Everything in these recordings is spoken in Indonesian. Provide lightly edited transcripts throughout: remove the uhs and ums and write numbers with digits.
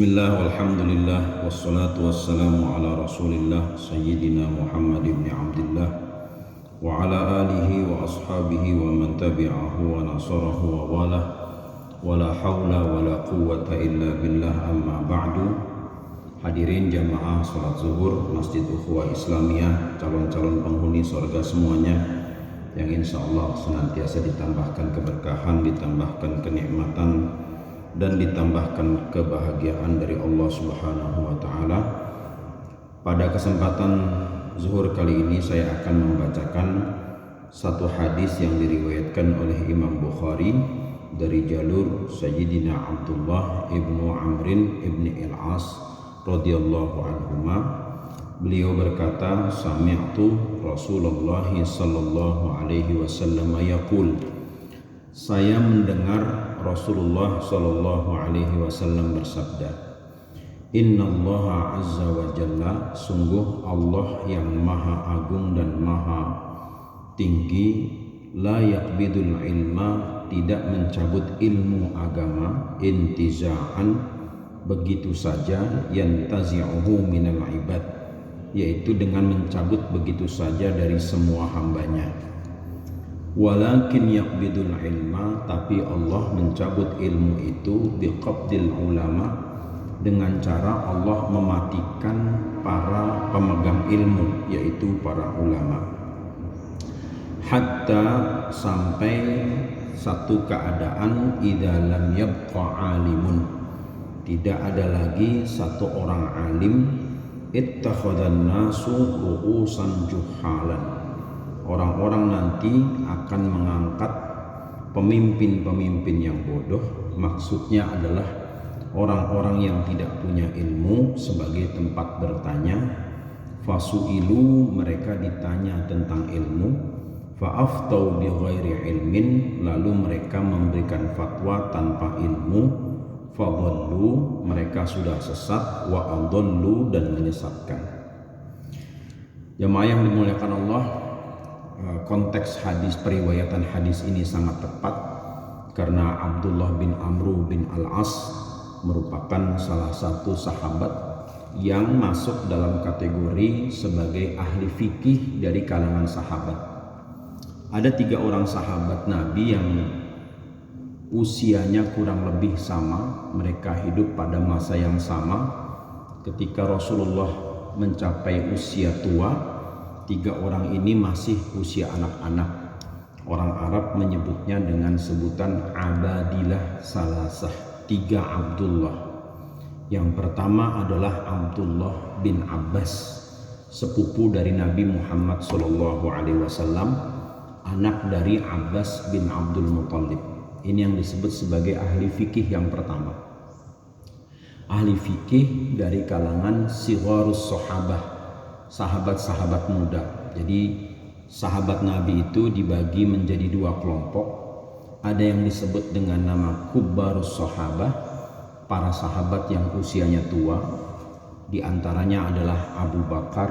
Bismillah walhamdulillah wassalatu wassalamu ala rasulillah sayyidina Muhammad ibn Abdullah wa ala alihi wa ashabihi wa man tabi'ahu wa nasarahu wa walah wa la hawla wa la quwwata illa billah amma ba'du. Hadirin jamaah salat zuhur Masjid Ukhuwah Islamiyah, calon-calon penghuni surga semuanya yang insyaallah senantiasa ditambahkan keberkahan, ditambahkan kenikmatan dan ditambahkan kebahagiaan dari Allah Subhanahu wa taala. Pada kesempatan zuhur kali ini saya akan membacakan satu hadis yang diriwayatkan oleh Imam Bukhari dari jalur Sayyidina Abdullah ibnu Amrin ibni Al-As radhiyallahu anhuma. Beliau berkata, sami'tu Rasulullah sallallahu alaihi wasallam yaqul, saya mendengar Rasulullah sallallahu alaihi wasallam bersabda, Innallaha azza wa jalla, sungguh Allah yang maha agung dan maha tinggi, la yaqbidul ilma, tidak mencabut ilmu agama, intiza'an, begitu saja, yantazi'uhu minal ibad, yaitu dengan mencabut begitu saja dari semua hambanya. Walakin yaqbidul ilma, tapi Allah mencabut ilmu itu biqabdil ulama, dengan cara Allah mematikan para pemegang ilmu, yaitu para ulama. Hatta, sampai satu keadaan, idza lam yabqa alimun, tidak ada lagi satu orang alim, ittakhadhan nasu ru'usan juhalan, orang-orang nanti akan mengangkat pemimpin-pemimpin yang bodoh, maksudnya adalah orang-orang yang tidak punya ilmu sebagai tempat bertanya. Fasu'ilu, mereka ditanya tentang ilmu, fa'aftau bi ghairi ilmin, lalu mereka memberikan fatwa tanpa ilmu, fadhallu, mereka sudah sesat, wa adallu, dan menyesatkan. Jemaah yang dimuliakan Allah, konteks hadis, periwayatan hadis ini sangat tepat karena Abdullah bin Amru bin Al-As merupakan salah satu sahabat yang masuk dalam kategori sebagai ahli fikih dari kalangan sahabat. Ada 3 orang sahabat Nabi yang usianya kurang lebih sama, mereka hidup pada masa yang sama. Ketika Rasulullah mencapai usia tua, 3 orang ini masih usia anak-anak. Orang Arab menyebutnya dengan sebutan abadilah salasah, 3 Abdullah. Yang pertama adalah Abdullah bin Abbas, sepupu dari Nabi Muhammad SAW, anak dari Abbas bin Abdul Muttalib. Ini yang disebut sebagai ahli fikih yang pertama. Ahli fikih dari kalangan sigharus sahabah, sahabat-sahabat muda. Jadi sahabat Nabi itu dibagi menjadi 2 kelompok. Ada yang disebut dengan nama kubbarus sahabah, para sahabat yang usianya tua. Di antaranya adalah Abu Bakar,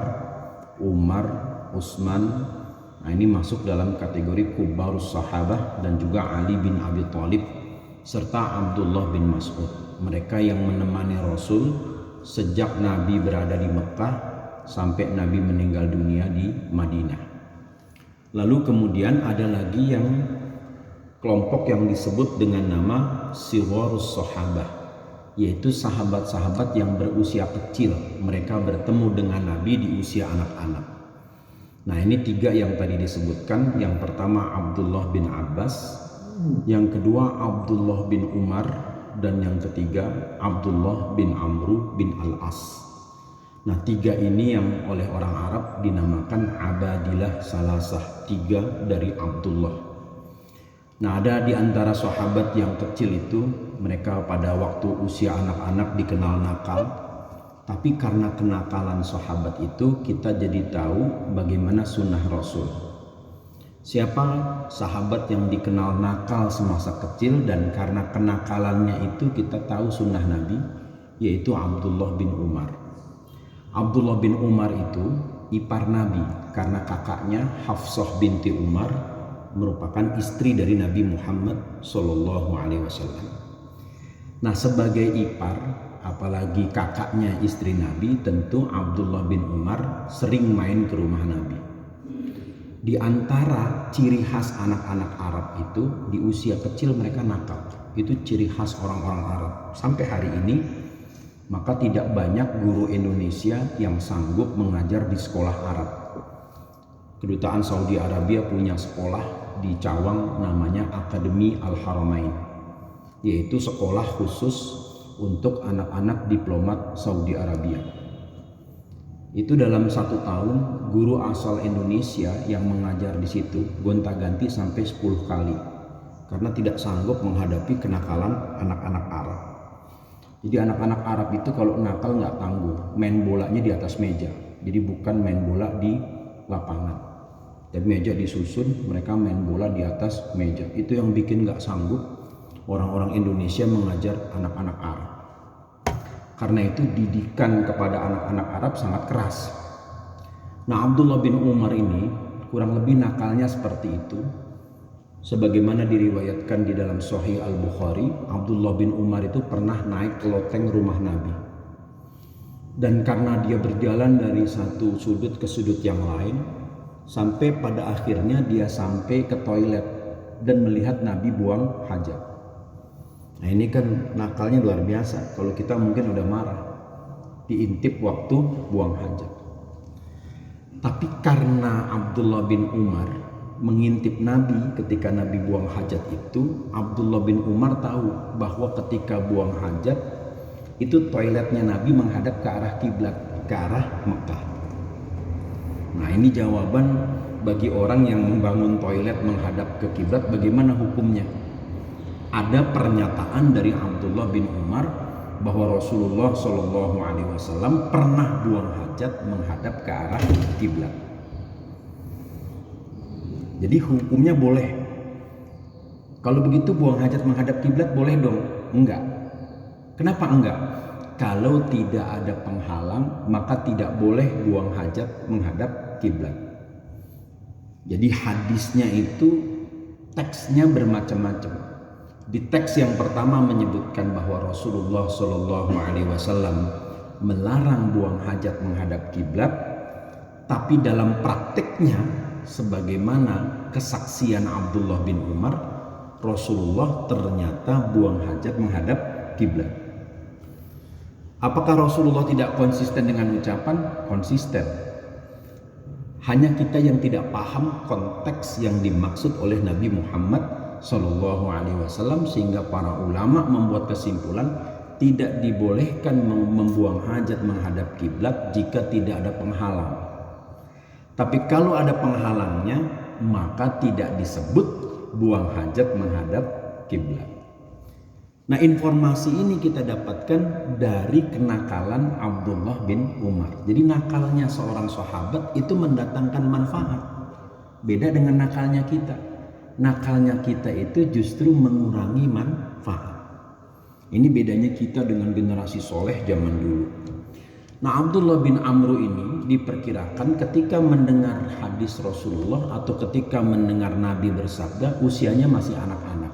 Umar, Utsman. Nah, ini masuk dalam kategori kubbarus sahabah, dan juga Ali bin Abi Thalib serta Abdullah bin Mas'ud. Mereka yang menemani Rasul sejak Nabi berada di Mekah sampai Nabi meninggal dunia di Madinah. Lalu kemudian ada lagi yang kelompok yang disebut dengan nama sigharus sahabah, yaitu sahabat-sahabat yang berusia kecil. Mereka bertemu dengan Nabi di usia anak-anak. Nah, ini 3 yang tadi disebutkan. Yang pertama Abdullah bin Abbas, yang kedua Abdullah bin Umar, dan yang ketiga Abdullah bin Amru bin Al-As. Nah, 3 ini yang oleh orang Arab dinamakan abadilah salasah, 3 dari Abdullah. Nah, ada di antara sahabat yang kecil itu, mereka pada waktu usia anak-anak dikenal nakal. Tapi karena kenakalan sahabat itu, kita jadi tahu bagaimana sunnah Rasul. Siapa sahabat yang dikenal nakal semasa kecil, dan karena kenakalannya itu kita tahu sunnah Nabi, yaitu Abdullah bin Umar. Abdullah bin Umar itu ipar Nabi karena kakaknya Hafsah binti Umar merupakan istri dari Nabi Muhammad SAW. Nah, sebagai ipar apalagi kakaknya istri Nabi, tentu Abdullah bin Umar sering main ke rumah Nabi. Di antara ciri khas anak-anak Arab itu, di usia kecil mereka nakal. Itu ciri khas orang-orang Arab. Sampai hari ini, maka tidak banyak guru Indonesia yang sanggup mengajar di sekolah Arab. Kedutaan Saudi Arabia punya sekolah di Cawang namanya Akademi Al-Haramain, yaitu sekolah khusus untuk anak-anak diplomat Saudi Arabia. Itu dalam 1 tahun guru asal Indonesia yang mengajar di situ gonta-ganti sampai 10 kali karena tidak sanggup menghadapi kenakalan anak-anak Arab. Jadi anak-anak Arab itu kalau nakal nggak tanggung, main bolanya di atas meja. Jadi bukan main bola di lapangan. Dan meja disusun, mereka main bola di atas meja. Itu yang bikin nggak sanggup orang-orang Indonesia mengajar anak-anak Arab. Karena itu didikan kepada anak-anak Arab sangat keras. Nah, Abdullah bin Umar ini kurang lebih nakalnya seperti itu. Sebagaimana diriwayatkan di dalam Sahih Al-Bukhari, Abdullah bin Umar itu pernah naik ke loteng rumah Nabi. Dan karena dia berjalan dari satu sudut ke sudut yang lain, sampai pada akhirnya dia sampai ke toilet dan melihat Nabi buang hajat. Nah, ini kan nakalnya luar biasa. Kalau kita mungkin udah marah, diintip waktu buang hajat. Tapi karena Abdullah bin Umar mengintip Nabi ketika Nabi buang hajat itu, Abdullah bin Umar tahu bahwa ketika buang hajat itu toiletnya Nabi menghadap ke arah kiblat, ke arah Mekah. Nah, ini jawaban bagi orang yang membangun toilet menghadap ke kiblat, bagaimana hukumnya? Ada pernyataan dari Abdullah bin Umar bahwa Rasulullah SAW pernah buang hajat menghadap ke arah kiblat. Jadi hukumnya boleh. Kalau begitu buang hajat menghadap kiblat boleh dong? Enggak. Kenapa enggak? Kalau tidak ada penghalang, maka tidak boleh buang hajat menghadap kiblat. Jadi hadisnya itu teksnya bermacam-macam. Di teks yang pertama menyebutkan bahwa Rasulullah SAW melarang buang hajat menghadap kiblat, tapi dalam praktiknya, sebagaimana kesaksian Abdullah bin Umar, Rasulullah ternyata buang hajat menghadap kiblat. Apakah Rasulullah tidak konsisten dengan ucapan? Konsisten. Hanya kita yang tidak paham konteks yang dimaksud oleh Nabi Muhammad SAW, sehingga para ulama membuat kesimpulan tidak dibolehkan membuang hajat menghadap kiblat jika tidak ada penghalang. Tapi kalau ada penghalangnya, maka tidak disebut buang hajat menghadap kiblat. Nah, informasi ini kita dapatkan dari kenakalan Abdullah bin Umar. Jadi nakalnya seorang sahabat itu mendatangkan manfaat. Beda dengan nakalnya kita. Nakalnya kita itu justru mengurangi manfaat. Ini bedanya kita dengan generasi soleh zaman dulu. Nah, Abdullah bin Amr ini diperkirakan ketika mendengar hadis Rasulullah atau ketika mendengar Nabi bersabda, usianya masih anak-anak.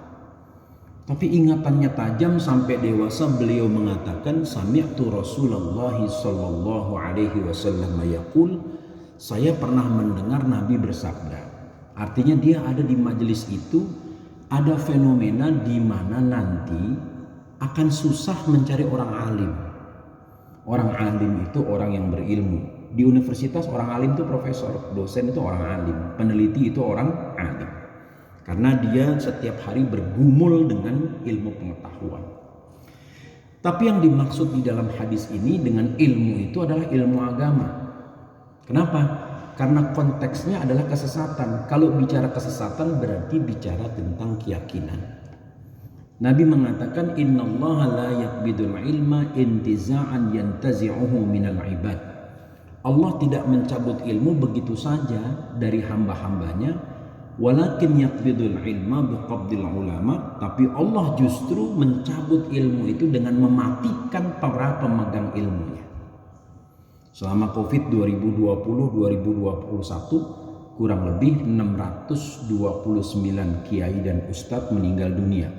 Tapi ingatannya tajam sampai dewasa. Beliau mengatakan, sami'tu Rasulullah sallallahu alaihi wasallam yaqul, saya pernah mendengar Nabi bersabda. Artinya dia ada di majelis itu, ada fenomena di mana nanti akan susah mencari orang alim. Orang alim itu orang yang berilmu. Di universitas orang alim itu profesor, dosen itu orang alim, peneliti itu orang alim. Karena dia setiap hari bergumul dengan ilmu pengetahuan. Tapi yang dimaksud di dalam hadis ini dengan ilmu itu adalah ilmu agama. Kenapa? Karena konteksnya adalah kesesatan. Kalau bicara kesesatan berarti bicara tentang keyakinan. Nabi mengatakan, innallaha la yaqbidul ilma intiza'an yantazi'uhu minal ibad. Allah tidak mencabut ilmu begitu saja dari hamba-hambanya. Walakin yaqbidul ilma biqabdil ulama, tapi Allah justru mencabut ilmu itu dengan mematikan para pemegang ilmunya. Selama Covid 2020-2021 kurang lebih 629 kiai dan ustadz meninggal dunia.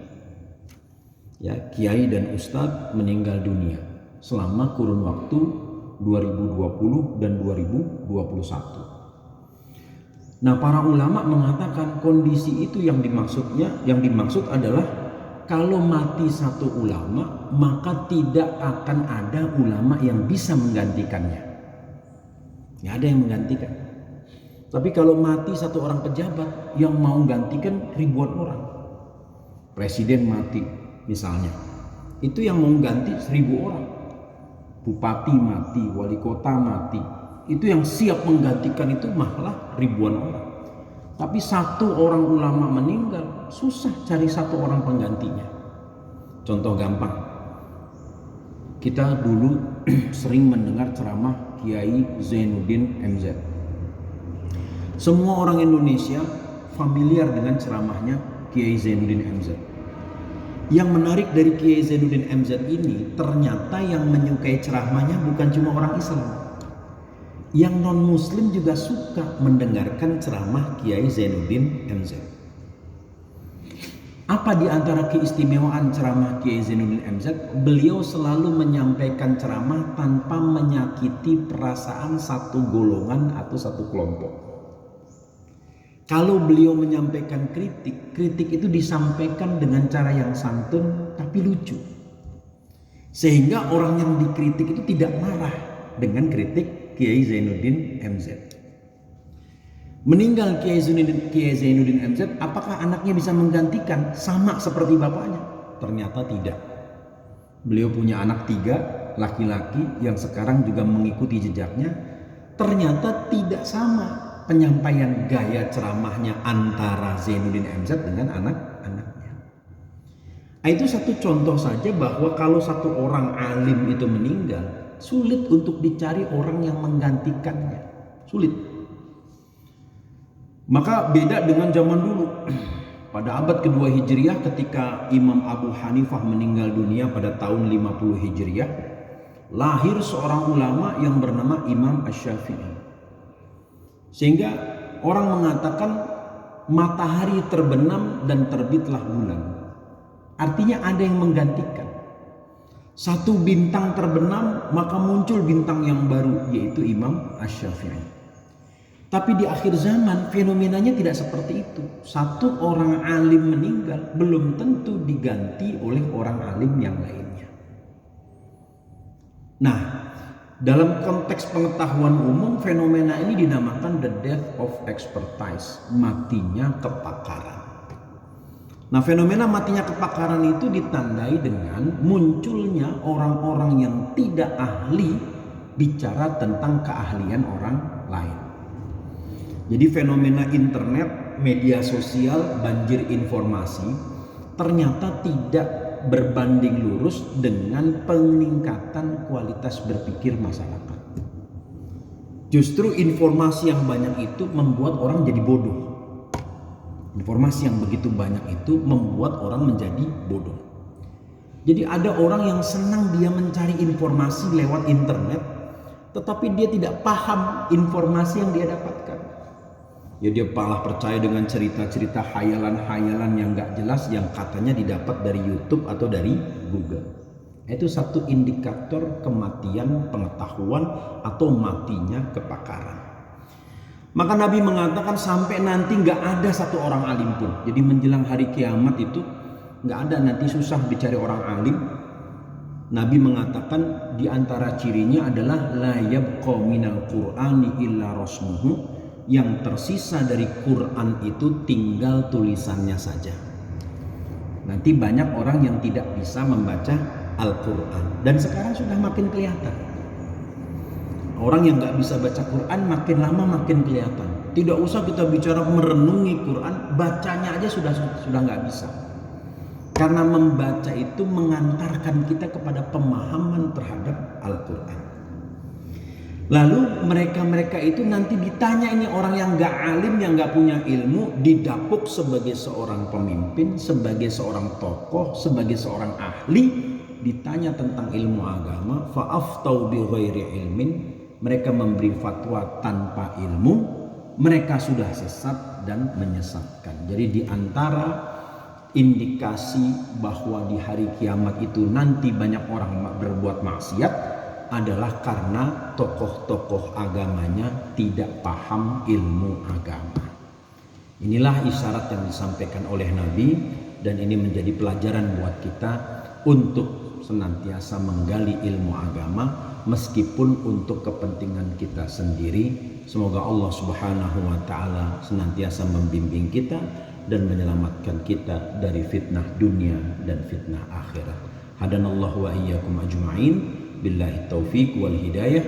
Ya, kiai dan ustadz meninggal dunia. selama kurun waktu 2020 dan 2021. Nah, para ulama mengatakan kondisi itu yang dimaksud adalah kalau mati satu ulama, maka tidak akan ada ulama yang bisa menggantikannya. Nggak ada yang menggantikan. Tapi kalau mati satu orang pejabat, yang mau gantikan ribuan orang. Presiden mati misalnya, itu yang mau ganti 1000 orang. Bupati mati, wali kota mati, itu yang siap menggantikan itu malah ribuan orang. Tapi satu orang ulama meninggal, susah cari satu orang penggantinya. Contoh gampang, kita dulu sering mendengar ceramah Kiai Zainuddin MZ. Semua orang Indonesia familiar dengan ceramahnya Kiai Zainuddin MZ. Yang menarik dari Kiai Zainuddin MZ ini, ternyata yang menyukai ceramahnya bukan cuma orang Islam. Yang non-Muslim juga suka mendengarkan ceramah Kiai Zainuddin MZ. Apa di antara keistimewaan ceramah Kiai Zainuddin MZ? Beliau selalu menyampaikan ceramah tanpa menyakiti perasaan satu golongan atau satu kelompok. Kalau beliau menyampaikan kritik itu disampaikan dengan cara yang santun tapi lucu. Sehingga orang yang dikritik itu tidak marah dengan kritik Kiai Zainuddin MZ. Meninggal Kiai Zainuddin MZ, apakah anaknya bisa menggantikan sama seperti bapaknya? Ternyata tidak. Beliau punya anak 3 laki-laki yang sekarang juga mengikuti jejaknya. Ternyata tidak sama penyampaian gaya ceramahnya antara Zainuddin MZ dengan anak-anaknya. Itu satu contoh saja bahwa kalau satu orang alim itu meninggal, sulit untuk dicari orang yang menggantikannya. Sulit. Maka beda dengan zaman dulu. Pada abad kedua Hijriah ketika Imam Abu Hanifah meninggal dunia pada tahun 50 Hijriah, lahir seorang ulama yang bernama Imam Asy-Syafi'i. Sehingga orang mengatakan matahari terbenam dan terbitlah bulan. Artinya ada yang menggantikan. Satu bintang terbenam maka muncul bintang yang baru, yaitu Imam Asy-Syafi'i. Tapi di akhir zaman fenomenanya tidak seperti itu. Satu orang alim meninggal belum tentu diganti oleh orang alim yang lainnya. Nah, dalam konteks pengetahuan umum, fenomena ini dinamakan the death of expertise, matinya kepakaran. Nah, fenomena matinya kepakaran itu ditandai dengan munculnya orang-orang yang tidak ahli bicara tentang keahlian orang lain. Jadi fenomena internet, media sosial, banjir informasi ternyata tidak berbanding lurus dengan peningkatan kualitas berpikir masyarakat. Justru informasi yang banyak itu membuat orang jadi bodoh. Informasi yang begitu banyak itu membuat orang menjadi bodoh. Jadi ada orang yang senang dia mencari informasi lewat internet, tetapi dia tidak paham informasi yang dia dapatkan. Ya dia malah percaya dengan cerita-cerita hayalan-hayalan yang gak jelas yang katanya didapat dari YouTube atau dari Google. Itu satu indikator kematian pengetahuan atau matinya kepakaran. Maka Nabi mengatakan sampai nanti gak ada satu orang alim pun. Jadi menjelang hari kiamat itu gak ada, nanti susah dicari orang alim. Nabi mengatakan di antara cirinya adalah la yabqa minal qur'ani illa rasmuhu. Yang tersisa dari Quran itu tinggal tulisannya saja. Nanti banyak orang yang tidak bisa membaca Al-Quran. Dan sekarang sudah makin kelihatan. Orang yang gak bisa baca Quran makin lama makin kelihatan. Tidak usah kita bicara merenungi Quran, bacanya aja sudah gak bisa. Karena membaca itu mengantarkan kita kepada pemahaman terhadap Al-Quran. Lalu mereka itu nanti ditanya, ini orang yang gak alim, yang gak punya ilmu, didapuk sebagai seorang pemimpin, sebagai seorang tokoh, sebagai seorang ahli, ditanya tentang ilmu agama, fa'aftau bi ghairi ilmin, mereka memberi fatwa tanpa ilmu, mereka sudah sesat dan menyesatkan. Jadi di antara indikasi bahwa di hari kiamat itu nanti banyak orang berbuat maksiat adalah karena tokoh-tokoh agamanya tidak paham ilmu agama. Inilah isyarat yang disampaikan oleh Nabi, dan ini menjadi pelajaran buat kita untuk senantiasa menggali ilmu agama meskipun untuk kepentingan kita sendiri. Semoga Allah Subhanahu wa taala senantiasa membimbing kita dan menyelamatkan kita dari fitnah dunia dan fitnah akhirat. Hadanallahu wa iyyakum ajma'in. Billahi taufiq wal hidayah.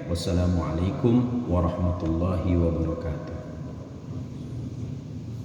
Wassalamualaikum warahmatullahi wabarakatuh.